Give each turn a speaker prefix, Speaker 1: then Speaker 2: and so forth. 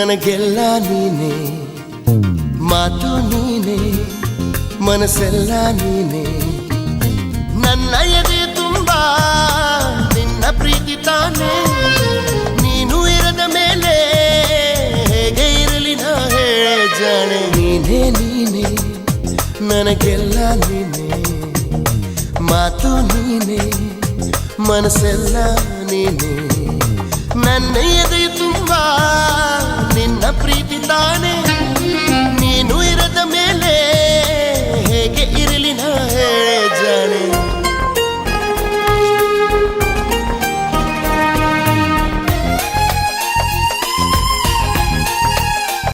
Speaker 1: ನನಗೆಲ್ಲ ನೀನೆ, ಮಾತು ನೀನೆ, ಮನಸ್ಸೆಲ್ಲ ನೀನೆ. ನನ್ನ ಎದೆ ತುಂಬ ನಿನ್ನ ಪ್ರೀತಿ ತಾನೆ. ನೀನು ಇರದ ಮೇಲೆ ಹೇಗೆ ಇರಲಿ ನಾ ಹೇಳೆ ಜಾಣೆ. ನೀನೇ ನೀನೆ, ನನಗೆಲ್ಲ ನೀನೆ, ಮಾತು ನೀನೆ, ಮನಸ್ಸೆಲ್ಲ ನೀನೆ. ನನ್ನ ಎದೆ ತುಂಬ ನಿನ್ನ ಪ್ರೀತಿ ತಾನೆ.